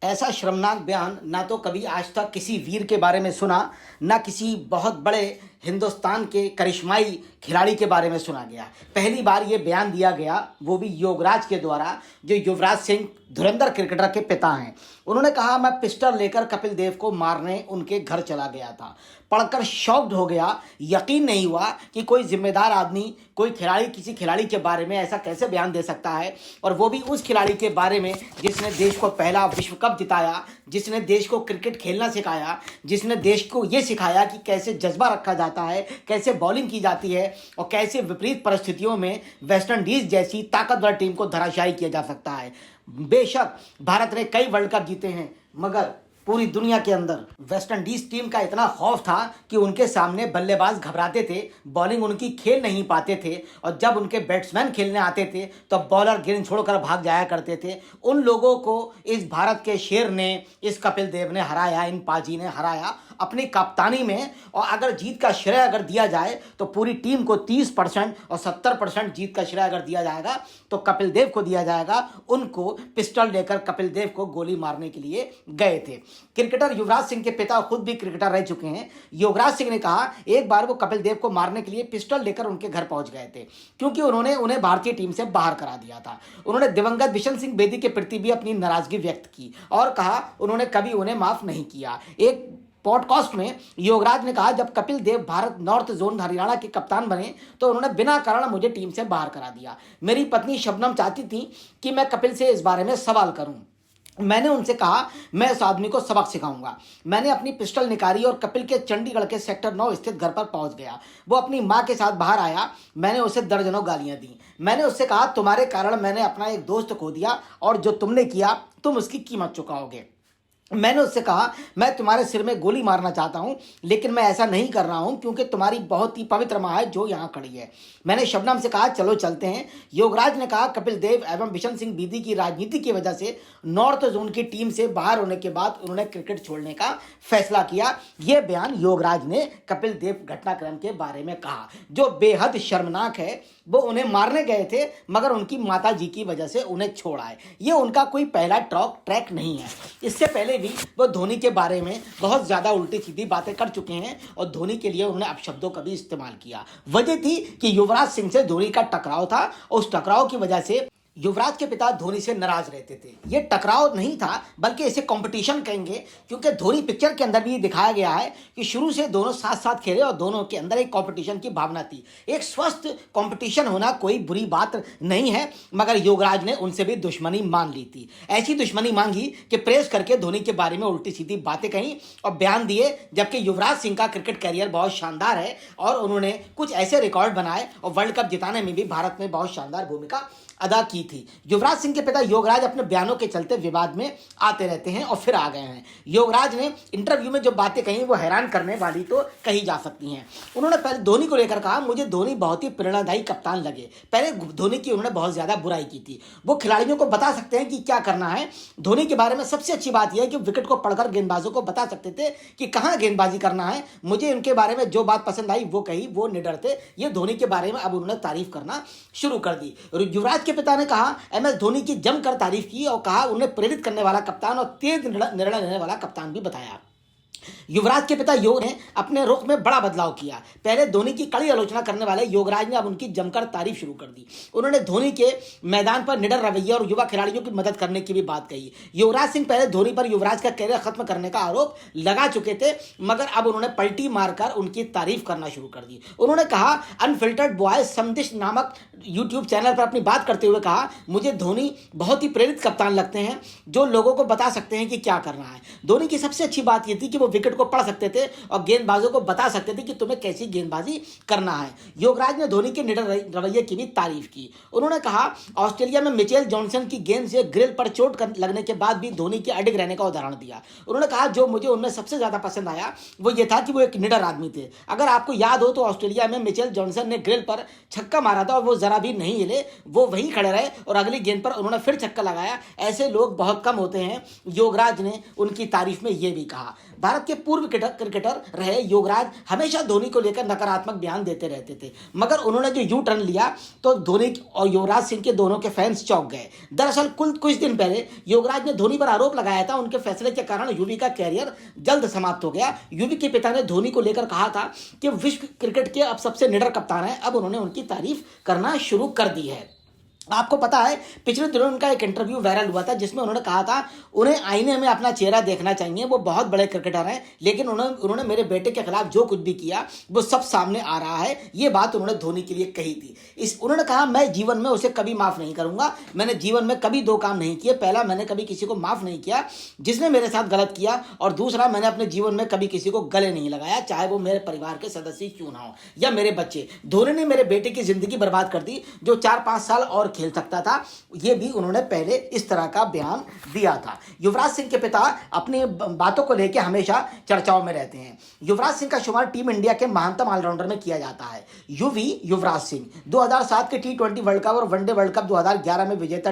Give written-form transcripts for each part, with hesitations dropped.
ऐसा शर्मनाक बयान ना तो कभी आज तक किसी वीर के बारे में सुना, ना किसी बहुत बड़े हिंदुस्तान के करिश्माई खिलाड़ी के बारे में सुना गया। पहली बार ये बयान दिया गया, वो भी योगराज के द्वारा, जो युवराज सिंह धुरंधर क्रिकेटर के पिता हैं। उन्होंने कहा, मैं पिस्टल लेकर कपिल देव को मारने उनके घर चला गया था। पढ़कर शॉक्ड हो गया। यकीन नहीं हुआ कि कोई जिम्मेदार आदमी, कोई खिलाड़ी किसी खिलाड़ी के बारे में ऐसा कैसे बयान दे सकता है, और वो भी उस खिलाड़ी के बारे में जिसने देश को पहला विश्व कप जिताया, जिसने देश को क्रिकेट खेलना सिखाया, जिसने देश को ये सिखाया कि कैसे जज्बा रखा जाता है, कैसे बॉलिंग की जाती है और कैसे विपरीत परिस्थितियों में वेस्ट इंडीज जैसी ताकतवर टीम को धराशायी किया जा सकता है। बेशक भारत ने कई वर्ल्ड कप जीते हैं, मगर पूरी दुनिया के अंदर वेस्ट इंडीज टीम का इतना खौफ था कि उनके सामने बल्लेबाज घबराते थे, बॉलिंग उनकी खेल नहीं पाते थे, और जब उनके बैट्समैन खेलने आते थे तो बॉलर गेंद छोड़कर भाग जाया करते थे। उन लोगों को इस भारत के शेर ने, इस कपिल देव ने हराया, इन पाजी ने हराया अपनी कप्तानी में। और अगर जीत का श्रेय अगर दिया जाए तो पूरी टीम को 30% और 70% जीत का श्रेय अगर दिया जाएगा तो कपिल देव को दिया जाएगा। उनको पिस्टल लेकर कपिल देव को गोली मारने के लिए गए थे। क्रिकेटर युवराज सिंह के पिता खुद भी क्रिकेटर रह चुके हैं। युवराज सिंह ने कहा, एक बार वो कपिल देव को मारने के लिए पिस्टल लेकर उनके घर पहुंच गए थे, क्योंकि उन्होंने उन्हें भारतीय टीम से बाहर करा दिया था। उन्होंने दिवंगत बिशन सिंह बेदी के प्रति भी अपनी नाराजगी व्यक्त की और कहा उन्होंने कभी उन्हें माफ नहीं किया। एक पॉडकास्ट में योगराज ने कहा, जब कपिल देव भारत नॉर्थ जोन हरियाणा के कप्तान बने तो उन्होंने बिना कारण मुझे टीम से बाहर करा दिया। मेरी पत्नी शबनम चाहती थी कि मैं कपिल से इस बारे में सवाल करूं। मैंने उनसे कहा, मैं इस आदमी को सबक सिखाऊंगा। मैंने अपनी पिस्टल निकाली और कपिल के चंडीगढ़ के सेक्टर 9 स्थित घर पर पहुंच गया। वो अपनी मां के साथ बाहर आया। मैंने उसे दर्जनों गालियां दी। मैंने उससे कहा, तुम्हारे कारण मैंने अपना एक दोस्त खो दिया और जो तुमने किया तुम उसकी कीमत चुकाओगे। मैंने उससे कहा, मैं तुम्हारे सिर में गोली मारना चाहता हूं, लेकिन मैं ऐसा नहीं कर रहा हूं क्योंकि तुम्हारी बहुत ही पवित्र मां है जो यहां खड़ी है। मैंने शबनम से कहा, चलो चलते हैं। योगराज ने कहा, कपिल देव एवं बिशन सिंह बेदी की राजनीति की वजह से नॉर्थ जोन की टीम से बाहर होने के बाद उन्होंने क्रिकेट छोड़ने का फैसला किया। यह बयान योगराज ने कपिल देव घटनाक्रम के बारे में कहा, जो बेहद शर्मनाक है। वो उन्हें मारने गए थे, मगर उनकी माता जी की वजह से उन्हें छोड़ा है। ये उनका कोई पहला ट्रैक नहीं है। इससे पहले भी वो धोनी के बारे में बहुत ज्यादा उल्टी सीधी बातें कर चुके हैं और धोनी के लिए उन्होंने अपशब्दों का भी इस्तेमाल किया। वजह थी कि युवराज सिंह से धोनी का टकराव था और उस टकराव की वजह से युवराज के पिता धोनी से नाराज रहते थे। ये टकराव नहीं था, बल्कि इसे कंपटीशन कहेंगे, क्योंकि धोनी पिक्चर के अंदर भी दिखाया गया है कि शुरू से दोनों साथ साथ खेले और दोनों के अंदर एक कंपटीशन की भावना थी। एक स्वस्थ कंपटीशन होना कोई बुरी बात नहीं है, मगर युवराज ने उनसे भी दुश्मनी मान ली थी। ऐसी दुश्मनी मांगी कि प्रेस करके धोनी के बारे में उल्टी सीधी बातें कही और बयान दिए, जबकि युवराज सिंह का क्रिकेट कैरियर बहुत शानदार है और उन्होंने कुछ ऐसे रिकॉर्ड बनाए और वर्ल्ड कप जिताने में भी भारत में बहुत शानदार भूमिका अदा की थी। युवराज सिंह के पिता योगराज अपने बयानों के चलते विवाद में आते रहते हैं और फिर आ गए हैं। योगराज ने इंटरव्यू में जो बातें कही वो हैरान करने वाली तो कही जा सकती हैं। उन्होंने पहले धोनी को लेकर कहा, मुझे धोनी बहुत ही प्रेरणादायी कप्तान लगे। पहले धोनी की उन्होंने बहुत ज्यादा बुराई की थी। वो खिलाड़ियों को बता सकते हैं कि क्या करना है। धोनी के बारे में सबसे अच्छी बात यह है कि विकेट को पढ़कर गेंदबाजों को बता सकते थे कि कहाँ गेंदबाजी करना है। मुझे उनके बारे में जो बात पसंद आई वो कही, वो निडर थे। ये धोनी के बारे में अब उन्होंने तारीफ करना शुरू कर दी। युवराज के पिता ने कहा, MS धोनी की जमकर तारीफ की और कहा उन्हें प्रेरित करने वाला कप्तान और तेज निर्णय लेने वाला कप्तान भी बताया। युवराज के पिता योग ने अपने रुख में बड़ा बदलाव किया। पहले धोनी की कड़ी आलोचना करने वाले योगराज ने अब उनकी जमकर तारीफ शुरू कर दी। उन्होंने धोनी के मैदान पर निडर रवैये और युवा खिलाड़ियों की मदद करने की भी बात कही। युवराज सिंह पहले धोनी पर युवराज का कैरियर खत्म करने का आरोप लगा चुके थे, मगर अब उन्होंने पलटी मारकर उनकी तारीफ करना शुरू कर दी। उन्होंने कहा, अनफिल्टर्ड बॉयज संदिश नामक यूट्यूब चैनल पर अपनी बात करते हुए कहा, मुझे धोनी बहुत ही प्रेरित कप्तान लगते हैं जो लोगों को बता सकते हैं कि क्या करना है। धोनी की सबसे अच्छी बात यह थी कि वो विकेट को पढ़ सकते थे और गेंदबाजों को बता सकते थे कि तुम्हें कैसी गेंदबाजी करना है। योगराज ने धोनी के निडर रवैये की भी तारीफ की। उन्होंने कहा, ऑस्ट्रेलिया में मिचेल जॉनसन की गेंद से ग्रिल पर चोट लगने के बाद भी धोनी के अडिग रहने का उदाहरण दिया। उन्होंने कहा, जो मुझे उनमें सबसे ज्यादा पसंद आया वो ये था कि वो एक निडर आदमी थे। अगर आपको याद हो तो ऑस्ट्रेलिया में मिचेल जॉनसन ने ग्रिल पर छक्का मारा था और वो जरा भी नहीं हिले, वो वहीं खड़े रहे और अगली गेंद पर उन्होंने फिर छक्का लगाया। ऐसे लोग बहुत कम होते हैं। योगराज ने उनकी तारीफ में यह भी कहा। भारत भारत के पूर्व क्रिकेटर रहे युवराज हमेशा धोनी को लेकर नकारात्मक बयान देते रहते थे, मगर उन्होंने जो यू टर्न लिया तो धोनी और युवराज सिंह के दोनों के फैंस चौंक गए। दरअसल कुछ दिन पहले युवराज ने धोनी पर आरोप लगाया था उनके फैसले के कारण युवी का कैरियर जल्द समाप्त हो गया। युवी के पिता ने धोनी को लेकर कहा था कि विश्व क्रिकेट के अब सबसे निडर कप्तान है। अब उन्होंने उनकी तारीफ करना शुरू कर दी है। आपको पता है पिछले दिनों उनका एक इंटरव्यू वायरल हुआ था जिसमें उन्होंने कहा था उन्हें आईने में अपना चेहरा देखना चाहिए। वो बहुत बड़े क्रिकेटर हैं, लेकिन उन्होंने मेरे बेटे के खिलाफ जो कुछ भी किया वो सब सामने आ रहा है। ये बात उन्होंने धोनी के लिए कही थी। उन्होंने कहा मैं जीवन में उसे कभी माफ़ नहीं करूंगा। मैंने जीवन में कभी दो काम नहीं किए। पहला, मैंने कभी किसी को माफ़ नहीं किया जिसने मेरे साथ गलत किया, और दूसरा, मैंने अपने जीवन में कभी किसी को गले नहीं लगाया, चाहे वो मेरे परिवार के सदस्य क्यों ना हो या मेरे बच्चे। धोनी ने मेरे बेटे की जिंदगी बर्बाद कर दी जो 4-5 साल और खेल सकता था। ये भी उन्होंने पहले इस तरह का बयान दिया था। युवराज सिंह के पिता अपनी बातों को लेकर हमेशा चर्चाओं में रहते हैं। युवराज सिंह का शुमार टीम इंडिया के महानतम ऑलराउंडर में किया जाता है। युवराज सिंह 2007 के T20 वर्ल्ड कप और वनडे वर्ल्ड कप 2011 में विजेता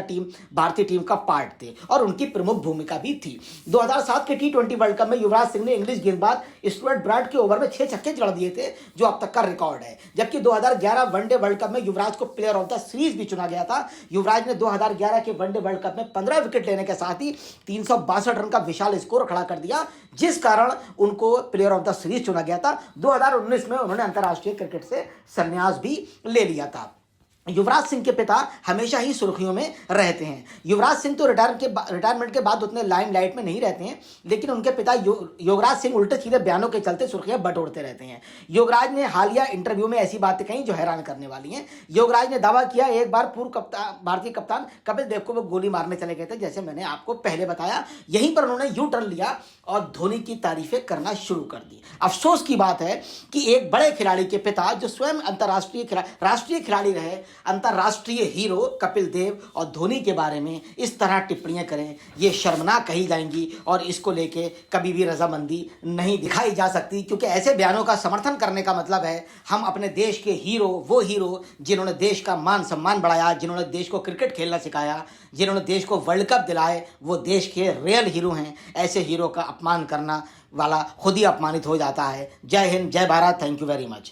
भारतीय टीम का पार्ट थे और उनकी प्रमुख भूमिका भी थी। 2007 के T20 वर्ल्ड कप में युवराज सिंह ने इंग्लिश गेंदबाज स्टुअर्ट ब्रॉड के ओवर में 6 छक्के जड़ दिए थे, जो अब तक का रिकॉर्ड है। जबकि 2011 वनडे वर्ल्ड कप में युवराज को प्लेयर ऑफ द सीरीज भी चुना गया था। युवराज ने 2011 के वनडे वर्ल्ड कप में 15 विकेट लेने के साथ ही 362 रन का विशाल स्कोर खड़ा कर दिया, जिस कारण उनको प्लेयर ऑफ द सीरीज चुना गया था। 2019 में उन्होंने अंतर्राष्ट्रीय क्रिकेट से संन्यास भी ले लिया था। युवराज सिंह के पिता हमेशा ही सुर्खियों में रहते हैं। युवराज सिंह तो रिटायरमेंट के बाद उतने लाइमलाइट में नहीं रहते हैं, लेकिन उनके पिता युवराज सिंह उल्टे सीधे बयानों के चलते सुर्खियां बटोरते रहते हैं। युवराज ने हालिया इंटरव्यू में ऐसी बातें कही जो हैरान करने वाली हैं। युवराज ने दावा किया एक बार पूर्व भारतीय कप्तान कपिल देव को वो गोली मारने चले गए थे, जैसे मैंने आपको पहले बताया। यहीं पर उन्होंने यू टर्न लिया और धोनी की तारीफें करना शुरू कर दी। अफसोस की बात है कि एक बड़े खिलाड़ी के पिता जो स्वयं राष्ट्रीय खिलाड़ी रहे, अंतर्राष्ट्रीय हीरो कपिल देव और धोनी के बारे में इस तरह टिप्पणियां करें, ये शर्मनाक कही जाएंगी और इसको लेके कभी भी रजामंदी नहीं दिखाई जा सकती, क्योंकि ऐसे बयानों का समर्थन करने का मतलब है हम अपने देश के हीरो, वो हीरो जिन्होंने देश का मान सम्मान बढ़ाया, जिन्होंने देश को क्रिकेट खेलना सिखाया, जिन्होंने देश को वर्ल्ड कप दिलाए, वो देश के रियल हीरो हैं। ऐसे हीरो का अपमान करना वाला खुद ही अपमानित हो जाता है। जय हिंद, जय Bharat, thank you very much.